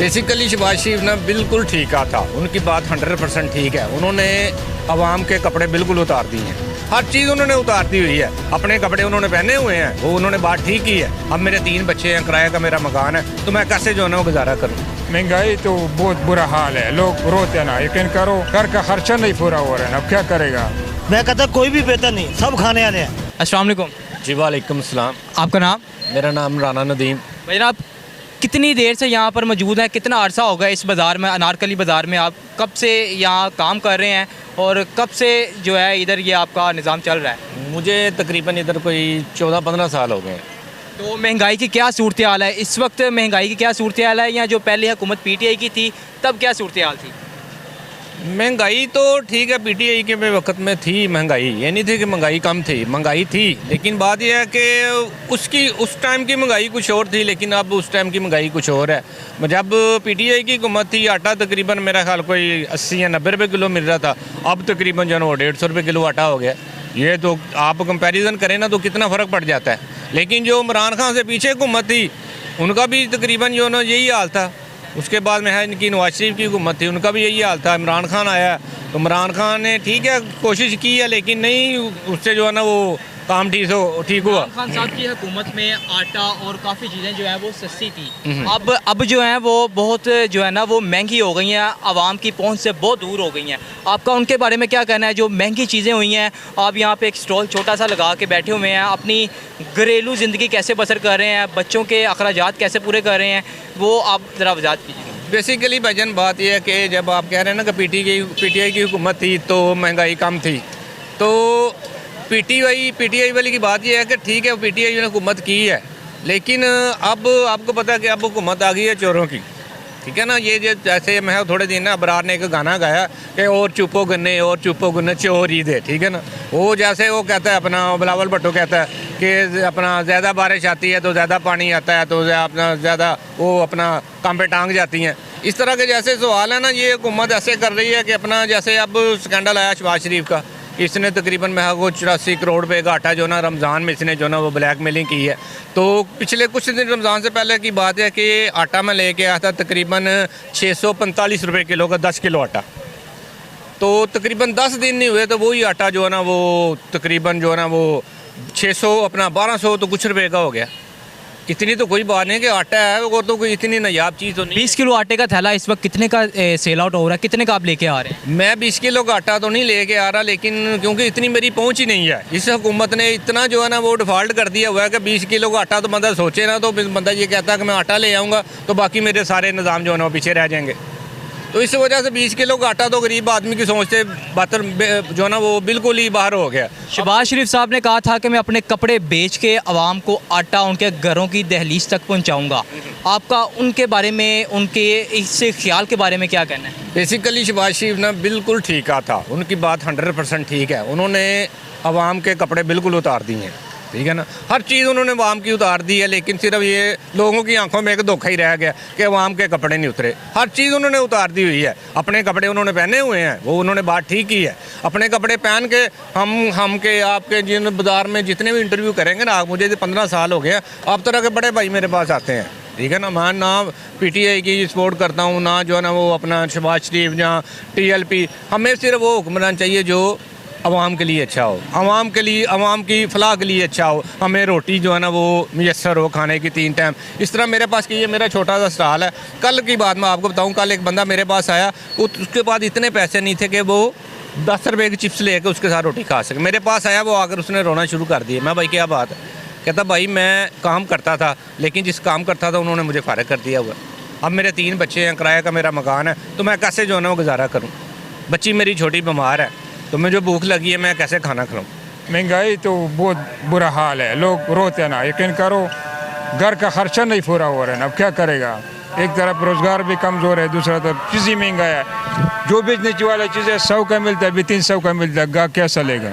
Basically Shahbaz शरीफ ने बिल्कुल ठीक कहा था, उनकी बात 100% ठीक है। उन्होंने आवाम के कपड़े बिल्कुल उतार दिए हैं, हर चीज़ उन्होंने उतार दी हुई है। अपने कपड़े उन्होंने पहने हुए हैं, वो उन्होंने बात ठीक की है। अब मेरे 3 बच्चे हैं, किराए का मेरा मकान है, तो मैं कैसे जो है ना वो गुजारा करूँ। महंगाई तो बहुत बुरा हाल है, लोग रोते ना, यकीन करो घर का खर्चा नहीं पूरा हो रहा है, अब क्या करेगा। मैं कहता कोई भी बेहतर नहीं, सब खाने वाले हैं। अस्सलाम वालेकुम जी वालेकुम सलाम। आपका नाम? मेरा नाम राना नदीम। भाई आप कितनी देर से यहाँ पर मौजूद हैं, कितना अरसा हो गया इस बाज़ार में, अनारकली बाज़ार में? आप कब से यहाँ काम कर रहे हैं और कब से जो है इधर ये आपका निज़ाम चल रहा है? मुझे तकरीबन इधर कोई 14-15 साल हो गए हैं। तो महंगाई की क्या सूरत हाल है इस वक्त? महंगाई की क्या सूरत हाल है, या जो पहले हुकूमत पीटीआई की थी तब क्या सूरत हाल थी? महंगाई तो ठीक है, पीटीआई के वक्त में थी महंगाई, ये नहीं थी कि महंगाई कम थी, महंगाई थी। लेकिन बात यह है कि उस टाइम की महंगाई कुछ और थी, लेकिन अब उस टाइम की महंगाई कुछ और है। जब पीटीआई की हुकूमत थी, आटा तकरीबन मेरा ख्याल कोई 80 या 90 रुपये किलो मिल रहा था। अब तकरीबन जो है वो 150 रुपये किलो आटा हो गया। ये तो आप कंपैरिजन करें ना तो कितना फ़र्क पड़ जाता है। लेकिन जो इमरान खान से पीछे हुकूमत थी, उनका भी तकरीबन जो है ना यही हाल था। उसके बाद में है इनकी नवाज शरीफ की हुकूमत थी, उनका भी यही हाल था। इमरान खान आया तो इमरान खान ने ठीक है कोशिश की है, लेकिन नहीं उससे जो है ना वो काम ठीक हुआ। इमरान खान साहब की हुकूमत में आटा और काफ़ी चीज़ें जो है वो सस्ती थी। अब जो है वो बहुत जो है ना वो महंगी हो गई हैं, आवाम की पहुंच से बहुत दूर हो गई हैं। आपका उनके बारे में क्या कहना है? जो महंगी चीज़ें हुई हैं, आप यहाँ पे एक स्टॉल छोटा सा लगा के बैठे हुए हैं, अपनी घरेलू ज़िंदगी कैसे बसर कर रहे हैं, बच्चों के अखराजात कैसे पूरे कर रहे हैं, वो आप ज़रा वजाहत कीजिए। बेसिकली भजन बात यह है कि जब आप कह रहे हैं ना कि पीटीआई की हुकूमत थी तो महंगाई कम थी, तो पीटीआई वाली की बात यह है कि ठीक है पीटीआई ने हुकूमत की है, लेकिन अब आपको पता है कि अब हुकूमत आ गई है चोरों की। ठीक है ना, ये जो जैसे मैं थोड़े दिन ना अबरार ने एक गाना गाया कि और चुपो गन्ने चोर ही दे। ठीक है ना, वो जैसे वो कहता है अपना बिलावल भुट्टो कहता है कि अपना ज़्यादा बारिश आती है तो ज़्यादा पानी आता है, तो अपना ज़्यादा वो अपना काम पे टांग जाती हैं। इस तरह के जैसे सवाल है ना, ये हुकूमत ऐसे कर रही है कि अपना जैसे अब स्कैंडल आया शहबाज शरीफ का, इसने तकरीबन मैं को 84 करोड़ रुपए का आटा जो ना रमज़ान में इसने जो ना वो ब्लैक मेलिंग की है। तो पिछले कुछ दिन रमज़ान से पहले की बात है कि आटा मैं लेके आया था तकरीबन 645 रुपये किलो का 10 किलो आटा। तो तकरीबन 10 दिन नहीं हुए तो वही आटा जो है ना वो तकरीबन जो है ना वो 600 अपना 1200 तो कुछ रुपये का हो गया। इतनी तो कोई बात नहीं कि आटा है, वो तो कोई इतनी नायाब चीज़ तो नहीं। 20 किलो आटे का थैला इस वक्त कितने का सेल आउट हो रहा है? कितने का आप लेके आ रहे हैं? मैं 20 किलो का आटा तो नहीं लेके आ रहा, लेकिन क्योंकि इतनी मेरी पहुंच ही नहीं है। इस हुकूमत ने इतना जो है ना वो डिफ़ॉल्ट कर दिया हुआ है कि 20 किलो का आटा तो बंदा सोचे ना, तो बंदा ये कहता है कि मैं आटा ले आऊँगा तो बाकी मेरे सारे निज़ाम जो है ना वो पीछे रह जाएंगे। तो इस वजह से 20 किलो का आटा तो गरीब आदमी की सोच से बातर जो है ना वो बिल्कुल ही बाहर हो गया। शहबाज शरीफ साहब ने कहा था कि मैं अपने कपड़े बेच के आवाम को आटा उनके घरों की दहलीज तक पहुंचाऊंगा। आपका उनके बारे में, उनके इस ख्याल के बारे में क्या कहना है? बेसिकली शहबाज शरीफ ने बिल्कुल ठीक कहा था, उनकी बात 100% ठीक है। उन्होंने आवाम के कपड़े बिल्कुल उतार दिए हैं। ठीक है ना, हर चीज़ उन्होंने आवाम की उतार दी है, लेकिन सिर्फ ये लोगों की आंखों में एक धोखा ही रह गया कि आवाम के कपड़े नहीं उतरे। हर चीज़ उन्होंने उतार दी हुई है। अपने कपड़े उन्होंने पहने हुए हैं, वो उन्होंने बात ठीक की है। अपने कपड़े पहन के हम के आपके जिन बाज़ार में जितने भी इंटरव्यू करेंगे ना, मुझे 15 साल हो गए, आप तरह के बड़े भाई मेरे पास आते हैं। ठीक है ना, मैं ना पीटीआई की सपोर्ट करता हूँ, ना जो है ना वो अपना शहबाज शरीफ या टीएलपी। हमें सिर्फ वो हुक्मरान चाहिए जो आवाम के लिए अच्छा हो, आवाम के लिए, आवाम की फलाह के लिए अच्छा हो। हमें रोटी जो है ना वो मुयसर हो खाने की 3 टाइम। इस तरह मेरे पास ये मेरा छोटा सा स्टॉल है। कल की बात मैं आपको बताऊं, कल एक बंदा मेरे पास आया, उसके पास इतने पैसे नहीं थे कि वो 10 रुपये की चिप्स लेकर उसके साथ रोटी खा सके। मेरे पास आया, वो आकर उसने रोना शुरू कर दिया। मैं भाई क्या बात है? कहता भाई मैं काम करता था, लेकिन जिस काम करता था उन्होंने मुझे फारिग कर दिया हुआ। अब मेरे 3 बच्चे हैं, किराए का मेरा मकान है, तो मैं कैसे जो है ना वो गुजारा करूँ? बच्ची मेरी छोटी बीमार है, तो मुझे भूख लगी है, मैं कैसे खाना खाऊं? महंगाई तो बहुत बुरा हाल है, लोग रोते ना, यकीन करो घर का खर्चा नहीं पूरा हो रहा है, अब क्या करेगा। एक तरफ रोज़गार भी कमज़ोर है, दूसरा तरफ चीज़ें महंगा है। जो बेचने वाला चीज़ें 100 का मिलता है, 300 का मिलता है, गा क्या चलेगा।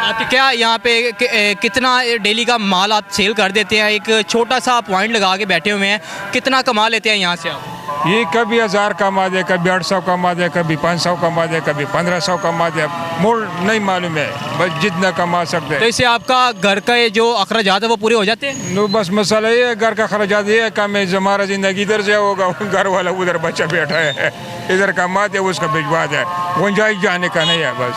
आप क्या यहाँ पे कितना डेली का माल आप सेल कर देते हैं? एक छोटा सा पॉइंट लगा के बैठे हुए हैं, कितना कमा लेते हैं यहाँ से आप? ये कभी 1000 कमा दे, कभी 800 कमा दे, कभी 500 कमा दे, कभी 1500 कमा दे, मोल नहीं मालूम है, बस जितना कमा सकते तो हैं। इससे आपका घर का ये जो अखराजात है वो पूरे हो जाते हैं? नो बस मसाला ये है, घर का खर्चात ये है, कम है, हमारा ज़िंदगी इधर से होगा, घर वाला उधर बच्चा बैठा है, इधर कमाते उसका भिजवा दे, गुंजाइश जाने का नहीं है बस।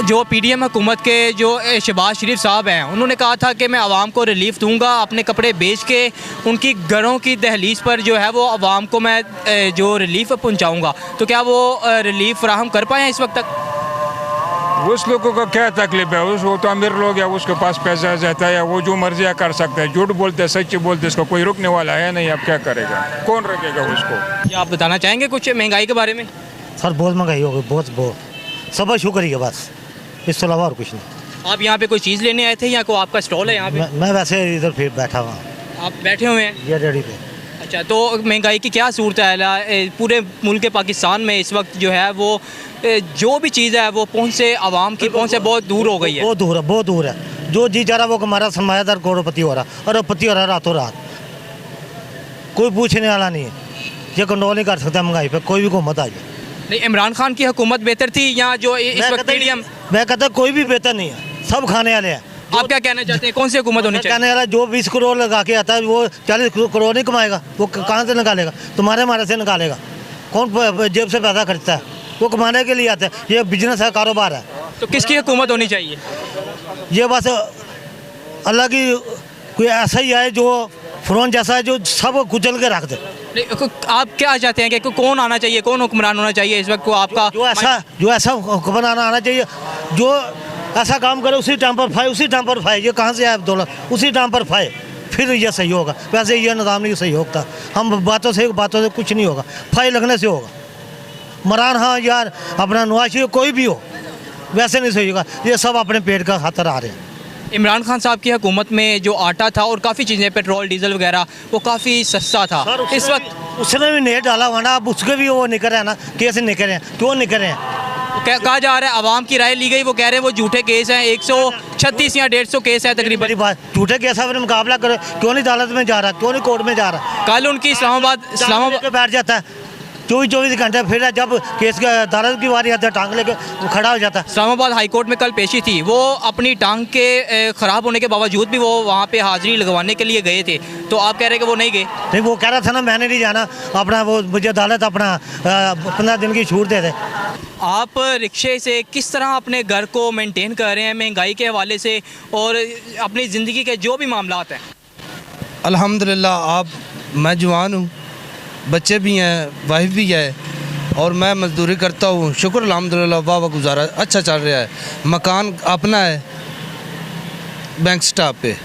जो पीडीएम हुकूमत के जो शहबाज शरीफ साहब हैं, उन्होंने कहा था कि मैं आवाम को रिलीफ दूंगा, अपने कपड़े बेच के उनकी घरों की दहलीज पर जो है वो आवाम को मैं जो रिलीफ पहुंचाऊंगा। तो क्या वो रिलीफ फराहम कर पाए हैं इस वक्त तक? उस लोगों को क्या तकलीफ है, वो तो अमीर लोग है, उसके पास पैसा रहता है, वो जो मर्जी कर सकता है, झूठ बोलते हैं सच्ची बोलते, इसको कोई रुकने वाला है नहीं, अब क्या करेगा, कौन रखेगा उसको। क्या आप बताना चाहेंगे कुछ महंगाई के बारे में? सर बहुत महंगाई हो गई, बहुत सब शुक्र ही है बस, इसके अलावा और कुछ नहीं। आप यहाँ पे कोई चीज़ लेने आए थे या कोई आपका स्टॉल है यहाँ पे? मैं वैसे इधर फिर बैठा हुआ आप बैठे हुए हैं? ये रेडी पे। अच्छा, तो महंगाई की क्या सूरत है पूरे मुल्क पाकिस्तान में इस वक्त जो है वो जो भी चीज़ है वो पहुँच से आवाम की पहुँच से बहुत दूर हो गई है? बहुत दूर है, बहुत दूर है। जो जी जा रहा वो हमारा सरमायादार करोड़पति हो रहा, अरबपति हो रहा रातों रात, कोई पूछने वाला नहीं है, ये कंट्रोल नहीं कर सकता महंगाई पे कोई भी हुकूमत आ जाए। नहीं, इमरान खान की हुकूमत बेहतर थी या जो इस वक्त पीडीएम? मैं कहता कोई भी बेहतर नहीं है, सब खाने वाले हैं। आप क्या कहना चाहते हैं, कौन सी हुकूमत होनी चाहिए? कहने वाला जो 20 करोड़ लगा के आता है वो 40 करोड़ नहीं कमाएगा, वो कहाँ से निकालेगा? तुम्हारे हमारे से निकालेगा, कौन जेब से पैदा खर्चता है? वो कमाने के लिए आता है, ये बिजनेस है, कारोबार है। तो किसकी हुकूमत होनी चाहिए? ये बस अल्लाह की कोई ऐसा ही है जो फ़िरौन जैसा है, जो सब कुचल के रख दे। नहीं, आप क्या चाहते हैं कि कौन आना चाहिए, कौन हुक्मरान होना चाहिए इस वक्त को आपका? जो ऐसा हुक्मरान आना चाहिए जो ऐसा काम करे, उसी टाइम पर फाए, उसी टाइम पर फाए। ये कहाँ से आए दौलत? उसी टाइम पर फाए, फिर ये सही होगा। वैसे ये निज़ाम नहीं सही होता, हम बातों से कुछ नहीं होगा, फाए लगने से होगा। मरान हाँ यार अपना नवाशी कोई भी हो, वैसे नहीं सही होगा। ये सब अपने पेट का खातर आ रहे हैं। इमरान खान साहब की हुकूमत में जो आटा था और काफ़ी चीज़ें, पेट्रोल डीजल वगैरह, वो काफ़ी सस्ता था। इस वक्त उसने भी नेट डाला हुआ ना, अब उसके भी वो निकल रहे हैं ना, कैसे निकल रहे हैं, क्यों निकल रहे हैं? कहा जा रहा है आवाम की राय ली गई, वो कह रहे हैं वो झूठे केस हैं, 136 या 150 केस है तकरीबन। बड़ी बात, झूठे केस है, फिर मुकाबला करो, क्यों नहीं अदालत में जा रहा, क्यों नहीं कोर्ट में जा रहा? कल उनकी इस्लामाबाद बैठ जाता है 24 घंटे, फिर जब केस की अदालत की बारी आती है टांग लेके वो खड़ा हो जाता है। इस्लामाबाद हाई कोर्ट में कल पेशी थी, वो अपनी टांग के ख़राब होने के बावजूद भी वो वहाँ पे हाजिरी लगवाने के लिए गए थे। तो आप कह रहे हैं कि वो नहीं गए? नहीं, वो कह रहा था ना मैंने नहीं जाना, अपना वो मुझे अदालत अपना 15 दिन की छूट दे दे। आप रिक्शे से किस तरह अपने घर को मेंटेन कर रहे हैं महंगाई के हवाले से और अपनी ज़िंदगी के जो भी मामलात हैं? अल्हम्दुलिल्लाह, मैं जवान हूँ, बच्चे भी हैं, वाइफ भी है और मैं मजदूरी करता हूँ। शुक्र अल्हम्दुलिल्लाह, वाह गुजारा अच्छा चल रहा है। मकान अपना है बैंक स्टाफ पे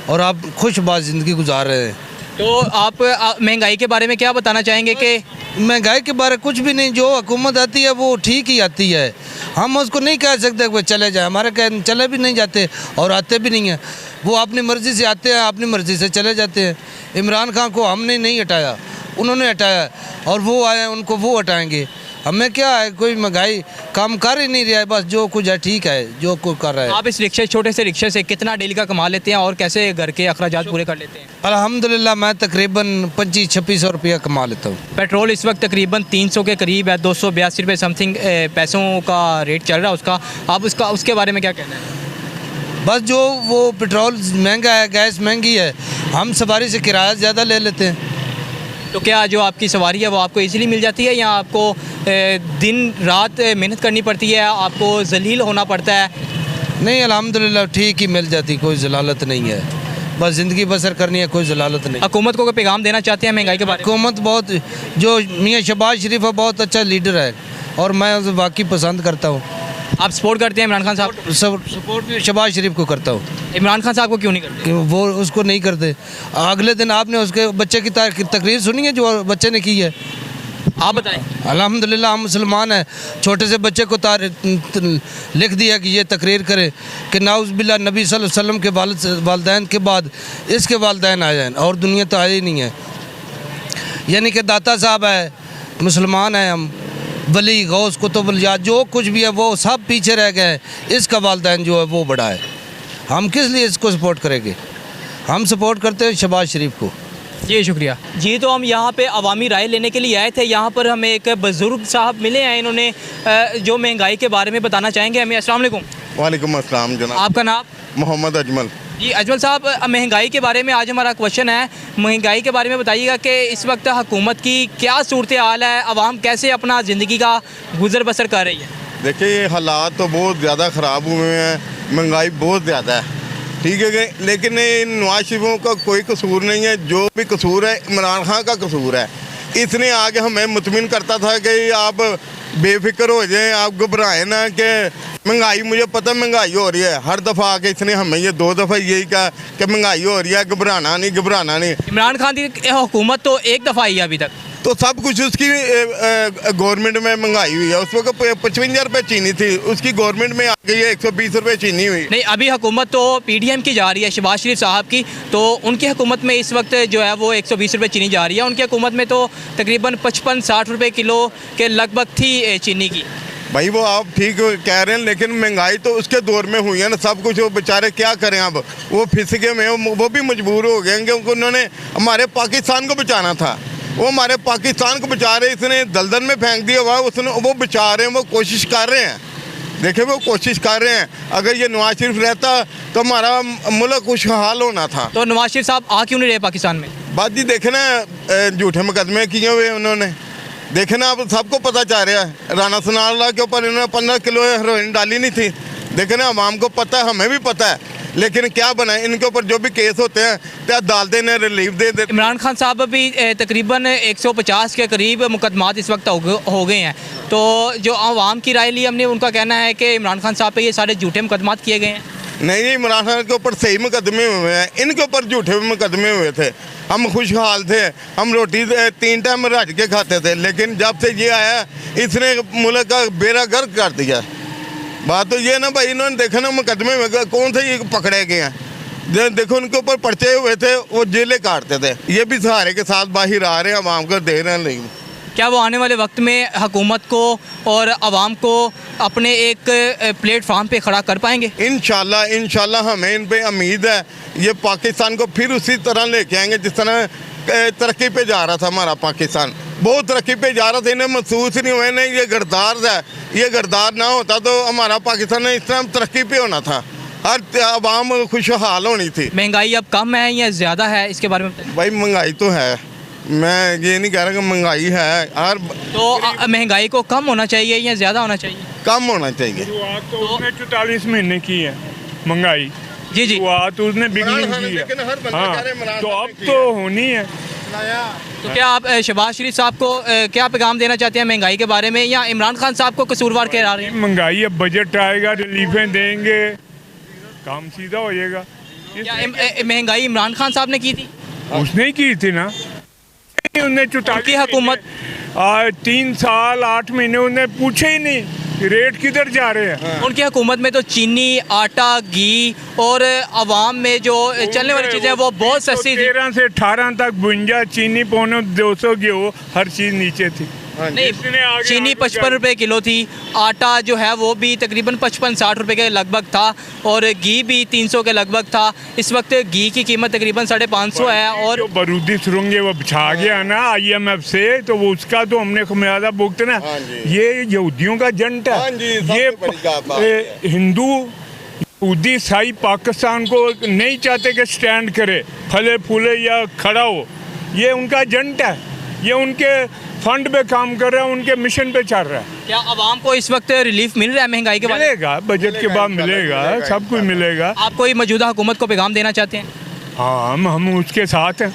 और आप खुशबाज ज़िंदगी गुजार रहे हैं। तो आप महंगाई के बारे में क्या बताना चाहेंगे? कि महंगाई के बारे में कुछ भी नहीं, जो हुकूमत आती है वो ठीक ही आती है, हम उसको नहीं कह सकते कि चले जाए, हमारे कह चले भी नहीं जाते और आते भी नहीं हैं। वो अपनी मर्ज़ी से आते हैं, अपनी मर्ज़ी से चले जाते हैं। इमरान खान को हमने नहीं हटाया, उन्होंने हटाया और वो आए उनको वो हटाएंगे। हमें क्या है, कोई महंगाई काम कर ही नहीं रहा है, बस जो कुछ है ठीक है जो कुछ कर रहा है। आप इस रिक्शे, छोटे से रिक्शे से कितना डेली का कमा लेते हैं और कैसे घर के अखराजात पूरे कर लेते हैं? अल्हम्दुलिल्लाह, मैं तकरीबन 25-26 रुपया कमा लेता हूँ। पेट्रोल इस वक्त तकरीबन 300 के करीब है, 282 रुपये समथिंग पैसों का रेट चल रहा है उसका। आप उसके बारे में क्या कहना है? बस जो वो पेट्रोल महंगा है, गैस महंगी है, हम सवारी से किराया ज़्यादा ले लेते हैं। तो क्या जो आपकी सवारी है वो आपको इजीली मिल जाती है या आपको दिन रात मेहनत करनी पड़ती है, आपको जलील होना पड़ता है? नहीं, अल्हम्दुलिल्लाह ठीक ही मिल जाती, कोई जलालत नहीं है, बस ज़िंदगी बसर करनी है, कोई जलालत नहीं। हुकूमत को कोई पैगाम देना चाहते हैं महंगाई के बारे में? हुकूमत बहुत, जो मियाँ शहबाज शरीफ है, बहुत अच्छा लीडर है और मैं उसे वाकई पसंद करता हूँ। आप सपोर्ट करते हैं इमरान खान साहब? सपोर्ट भी शहबाज शरीफ को करता हूँ। इमरान खान साहब को क्यों नहीं करते? कि वो उसको नहीं करते। अगले दिन आपने उसके बच्चे की तकरीर सुनी है जो बच्चे ने की है? आप बताएं। अल्हम्दुलिल्लाह, हम मुसलमान हैं, छोटे से बच्चे को लिख दिया कि ये तकरीर करे कि नाउज़ बिल्लाह नबी सल्लल्लाहु अलैहि वसल्लम के वालिदैन के बाद इसके वालिदैन आ जाएँ और दुनिया तो आई ही नहीं है। यानी कि दाता साहब है, मुसलमान हैं हम, वली गौस कुतुब या जो कुछ भी है वो सब पीछे रह गए हैं, इसका वालिदैन जो है वो बड़ा है। हम किस लिए इसको सपोर्ट करेंगे? हम सपोर्ट करते हैं शहबाज शरीफ को। जी शुक्रिया जी। तो हम यहाँ पे अवामी राय लेने के लिए आए थे। यहाँ पर हमें एक बुज़ुर्ग साहब मिले हैं, इन्होंने जो महंगाई के बारे में बताना चाहेंगे हमें। अस्सलाम वालेकुम। वालेकुम अस्सलाम जनाब। आपका नाम? मोहम्मद अजमल। जी अजमल साहब, महंगाई के बारे में आज हमारा क्वेश्चन है। महंगाई के बारे में बताइएगा कि इस वक्त हुकूमत की क्या सूरत हाल है, आवाम कैसे अपना ज़िंदगी का गुजर बसर कर रही है? देखिए ये हालात तो बहुत ज़्यादा ख़राब हुए हैं, महंगाई बहुत ज़्यादा है, ठीक है, लेकिन नवाज शरीफ का कोई कसूर नहीं है। जो भी कसूर है इमरान खान का कसूर है। इसने आगे हमें मुतमिन करता था कि आप बेफिक्र हो जाएं, आप घबराएं ना कि महंगाई, मुझे पता महंगाई हो रही है। हर दफ़ा आके इसने हमें ये 2 दफ़ा यही कहा कि महंगाई हो रही है, घबराना नहीं, घबराना नहीं। इमरान खान की हुकूमत तो एक दफ़ा आई है अभी तक, तो सब कुछ उसकी गवर्नमेंट में महंगाई हुई है। उस वक्त 55 रुपये चीनी थी, उसकी गवर्नमेंट में आ गई है 120 रुपये चीनी हुई। नहीं, अभी हुकूमत तो पीडीएम की जा रही है, शहबाज शरीफ साहब की। तो उनकी हुकूमत में इस वक्त जो है वो 120 रुपये चीनी जा रही है। उनकी हुकूमत में तो तकरीबन 55-60 रुपये किलो के लगभग थी चीनी की। भाई वो आप ठीक कह रहे हैं, लेकिन महंगाई तो उसके दौर में हुई है ना सब कुछ। वो बेचारे क्या करें अब, वो फिसके में वो भी मजबूर हो गए क्योंकि उन्होंने हमारे पाकिस्तान को बचाना था। वो हमारे पाकिस्तान को बचा रहे, इसने दलदल में फेंक दिया हुआ, उसने वो बचा रहे हैं, वो कोशिश कर रहे हैं। देखिए वो कोशिश कर रहे हैं। अगर ये नवाज शरीफ रहता तो हमारा मुल्क खुशहाल होना था। तो नवाज शरीफ साहब आ क्यों नहीं रहे पाकिस्तान में? बात जी देखे ना, झूठे मुकदमे किए हुए उन्होंने, देखे ना, अब सबको पता चल रहा है। राना सनाउल्लाह के ऊपर इन्होंने 15 किलो हेरोइन डाली नहीं थी, देखे ना, आवाम को पता है, हमें भी पता है, लेकिन क्या बनाए, इनके ऊपर जो भी केस होते हैं तो अदालतें ने रिलीफ दे दे। इमरान खान साहब भी तकरीबन 150 के करीब मुकदमात इस वक्त हो गए हैं। तो जो आवाम की राय ली हमने, उनका कहना है कि इमरान खान साहब पे ये सारे झूठे मुकदमात किए गए हैं। नहीं, इमरान खान के ऊपर सही मुकदमे हुए हैं, इनके ऊपर झूठे मुकदमे हुए थे। हम खुशहाल थे, हम रोटी 3 टाइम रज के खाते थे, लेकिन जब से ये आया इसने मुल्क का बेड़ा गर्क कर दिया। बात तो ये ना भाई, इन्होंने देखा ना मुकदमे में कौन से ये पकड़े गए हैं। देखो उनके ऊपर पर्चे हुए थे, वो जेलें काटते थे। ये भी सहारे के साथ बाहर आ रहे हैं, आवाम को दे रहे हैं। लेकिन क्या वो आने वाले वक्त में हुकूमत को और आवाम को अपने एक प्लेटफार्म पे खड़ा कर पाएंगे? इंशाल्लाह हमें इन पे उम्मीद है। ये पाकिस्तान को फिर उसी तरह लेके आएंगे जिस तरह तरक्की पे जा रहा था हमारा पाकिस्तान। बहुत तरक्की पे जा रहा था, इन्हें महसूस नहीं हुआ नहीं ये गरदार है। ये गरदार ना होता तो हमारा पाकिस्तान इस तरह तरक्की पे होना था, हर आवाम खुशहाल होनी थी। महंगाई अब कम है या ज़्यादा है, इसके बारे में बताइए। भाई महंगाई तो है, मैं ये नहीं कह रहा कि महंगाई है हर। तो महंगाई को कम होना चाहिए या ज़्यादा होना चाहिए? कम होना चाहिए। शुरुआत तो उसने 44 महीने की है महंगाई। जी जी, शुरुआत उसने बिगनिंग की है। हाँ, तो अब तो होनी है। तो क्या आप शहबाज शरीफ साहब को क्या पैगाम देना चाहते हैं महंगाई के बारे में, या इमरान खान साहब को कसूरवार कह रहे हैं? महंगाई, अब बजट आएगा, रिलीफें देंगे, काम सीधा हो जाएगा। क्या महंगाई इमरान खान साहब ने की थी? उसने ही की थी ना, उन्हें उनकी हुकूमत 3 साल 8 महीने उन्हें पूछे ही नहीं रेट किधर जा रहे हैं। उनकी हुकूमत में तो चीनी, आटा, घी और आवाम में जो चलने वाली चीज़ें वो बहुत सस्ती थी। 13 से 18 तक 52 चीनी, 200 गेहूँ, हर चीज़ नीचे थी। नहीं, चीनी 55 रुपये किलो थी, आटा जो है वो भी तकरीबन 55-60 रुपये के लगभग था, और घी भी 300 के लगभग था। इस वक्त घी की कीमत तकरीबन 550 है। और जो बारूदी सुरंग वो बिछा गया ना IMF से, तो वो उसका तो हमने खमियाजा भुगतना। ये यहूदियों का जंट है। ये हिंदू, यहूदी, ईसाई पाकिस्तान को नहीं चाहते कि स्टैंड करे, फले फूले या खड़ा हो। ये उनका जंट है, ये उनके फंड पे काम कर रहा है, उनके मिशन पे चल रहा है। क्या आवाम को इस वक्त रिलीफ मिल रहा है महंगाई के बाद? मिलेगा, बजट के बाद मिलेगा, सब कुछ मिलेगा। आप कोई मौजूदा हुकूमत को पैगाम देना चाहते हैं? हाँ, हम उसके साथ हैं,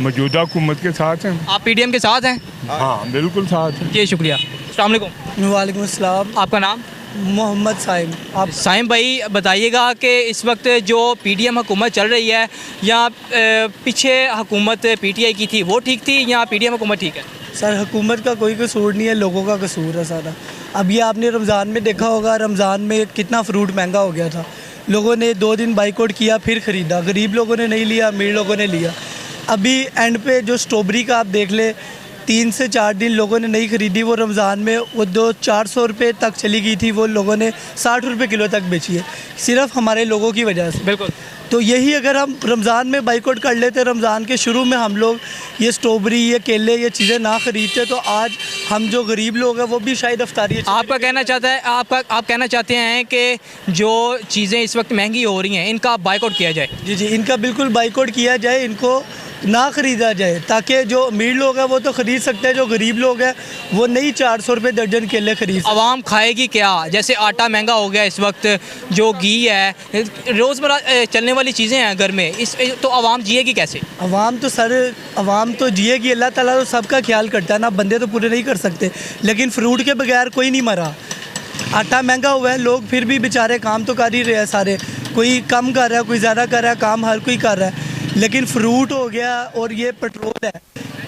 मौजूदा हुकूमत के साथ हैं। आप PDM के साथ हैं? हाँ बिल्कुल साथ हैं। जी शुक्रिया। अस्सलाम वालेकुम। वालेकुम अस्सलाम। आपका नाम? मोहम्मद साइम। आप साइम भाई बताइएगा कि इस वक्त जो PDM हुकूमत चल रही है, या पीछे हुकूमत PTI की थी वो ठीक थी, या PDM हुकूमत ठीक है? सर हुकूमत का कोई कसूर नहीं है, लोगों का कसूर है सारा। अब ये आपने रमज़ान में देखा होगा, रमज़ान में कितना फ्रूट महंगा हो गया था। लोगों ने 2 दिन बाइकआउट किया, फिर ख़रीदा। गरीब लोगों ने नहीं लिया, अमीर लोगों ने लिया। अभी एंड पे जो स्ट्रॉबेरी का आप देख ले, 3 से 4 दिन लोगों ने नहीं ख़रीदी, वो रमज़ान में वो 400 रुपये तक चली गई थी, वो लोगों ने 60 रुपये किलो तक बेची है, सिर्फ हमारे लोगों की वजह से। बिल्कुल। तो यही अगर हम रमज़ान में बाइकआउट कर लेते, रमज़ान के शुरू में हम लोग ये स्ट्रॉबेरी, ये केले, ये चीज़ें ना ख़रीदते, तो आज हम जो गरीब लोग हैं वो भी शायद अफ्तारी। आपका कहना चाहता है आप कहना चाहते हैं कि जो चीज़ें इस वक्त महंगी हो रही हैं इनका बाइकआउट किया जाए? जी जी, इनका बिल्कुल बाइकआउट किया जाए, इनको ना ख़रीदा जाए, ताकि जो अमीर लोग हैं वो तो ख़रीद सकते हैं, जो गरीब लोग हैं वो नहीं 400 रुपये दर्जन केले खरीद। आवाम खाएगी क्या? जैसे आटा महंगा हो गया इस वक्त, जो घी है, रोज़मर्रा चलने वाली चीज़ें हैं घर में, इस तो आवाम जिएगी कैसे? आवाम तो जिएगी, अल्लाह ताला तो सबका ख्याल करता है ना, बंदे तो पूरे नहीं कर सकते, लेकिन फ्रूट के बगैर कोई नहीं मरा। आटा महंगा हुआ है, लोग फिर भी बेचारे काम तो कर ही रहे हैं सारे, कोई कम कर रहा है, कोई ज़्यादा कर रहा है, काम हर कोई कर रहा है, लेकिन फ्रूट हो गया और ये पेट्रोल है,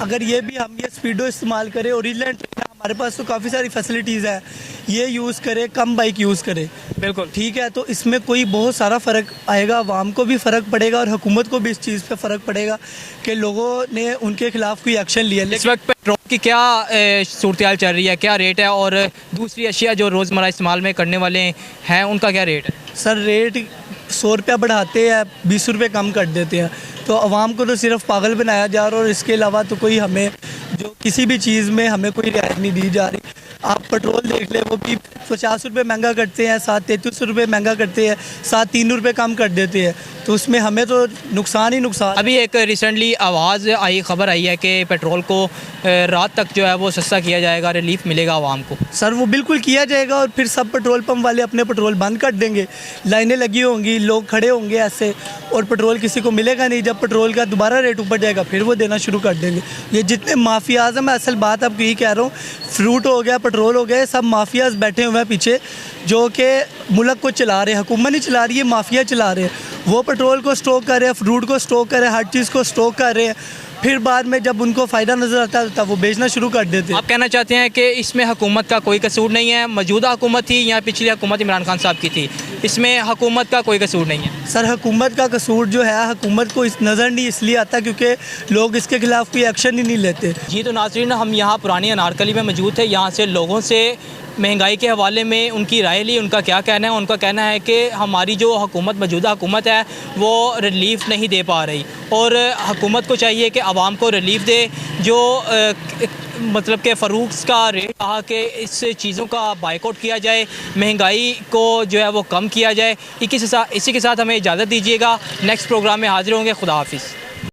अगर ये भी हम ये स्पीडो इस्तेमाल करें, ओरिजिनल हमारे पास तो काफ़ी सारी फैसिलिटीज़ हैं, ये यूज़ करें, कम बाइक यूज़ करें, बिल्कुल ठीक है, तो इसमें कोई बहुत सारा फ़र्क आएगा, आवाम को भी फ़र्क पड़ेगा और हुकूमत को भी इस चीज़ पे फ़र्क पड़ेगा कि लोगों ने उनके ख़िलाफ़ कोई एक्शन लिया। इस वक्त पेट्रोल की क्या सूरत हाल चल रही है, क्या रेट है, और दूसरी अशिया जो रोज़मर्रा इस्तेमाल में करने वाले हैं उनका क्या रेट है? सर रेट 100 रुपया बढ़ाते हैं, 20 रुपये कम कर देते हैं, तो आवाम को तो सिर्फ पागल बनाया जा रहा है, और इसके अलावा तो कोई हमें जो किसी भी चीज़ में हमें कोई रियायत नहीं दी जा रही। आप पेट्रोल देख लें, वो भी 50 रुपये महंगा करते हैं, 33 रुपये महंगा करते हैं, 3 रुपये कम कर देते हैं, तो उसमें हमें तो नुकसान ही नुकसान। अभी एक रिसेंटली खबर आई है कि पेट्रोल को रात तक जो है वो सस्ता किया जाएगा, रिलीफ मिलेगा आवाम को। सर वो बिल्कुल किया जाएगा, और फिर सब पेट्रोल पंप वाले अपने पेट्रोल बंद कर देंगे, लाइनें लगी होंगी, लोग खड़े होंगे ऐसे, और पेट्रोल किसी को मिलेगा नहीं। जब पेट्रोल का दोबारा रेट ऊपर जाएगा फिर वो देना शुरू कर देंगे। ये जितने माफियाज हैं, मैं असल बात आपको यही कह रहा हूँ, फ्रूट हो गया, पेट्रोल हो गया, सब माफियाज बैठे हुए हैं पीछे, जो कि मुल्क को चला रहे हैं, हुकूमत नहीं चला रही है, माफिया चला रहे हैं। वो पेट्रोल को स्टॉक कर रहे हैं, फ्रूट को स्टॉक कर रहे हैं, हर चीज़ को स्टॉक कर रहे हैं, फिर बाद में जब उनको फ़ायदा नज़र आता है तब वो बेचना शुरू कर देते हैं। आप कहना चाहते हैं कि इसमें हुकूमत का कोई कसूर नहीं है? मौजूदा हुकूमत थी या पिछली हुकूमत इमरान खान साहब की थी, इसमें हुकूमत का कोई कसूर नहीं है? सर हुकूमत का कसूर जो है, हुकूमत को इस नज़र नहीं इसलिए आता क्योंकि लोग इसके ख़िलाफ़ कोई एक्शन ही नहीं लेते। जी तो नाज़रीन, हम यहाँ पुरानी अनारकली में मौजूद थे, यहाँ से लोगों से महंगाई के हवाले में उनकी राय ली, उनका क्या कहना है। उनका कहना है कि हमारी जो हुकूमत, मौजूदा हुकूमत है, वो रिलीफ़ नहीं दे पा रही, और हुकूमत को चाहिए कि आवाम को रिलीफ़ दे। जो मतलब कि फ़रूख्स का रेट कहा कि इस चीज़ों का बाइकआउट किया जाए, महंगाई को जो है वो कम किया जाए। इसी के साथ हमें इजाज़त दीजिएगा, नेक्स्ट प्रोग्राम में हाज़िर होंगे। खुदा हाफिज़।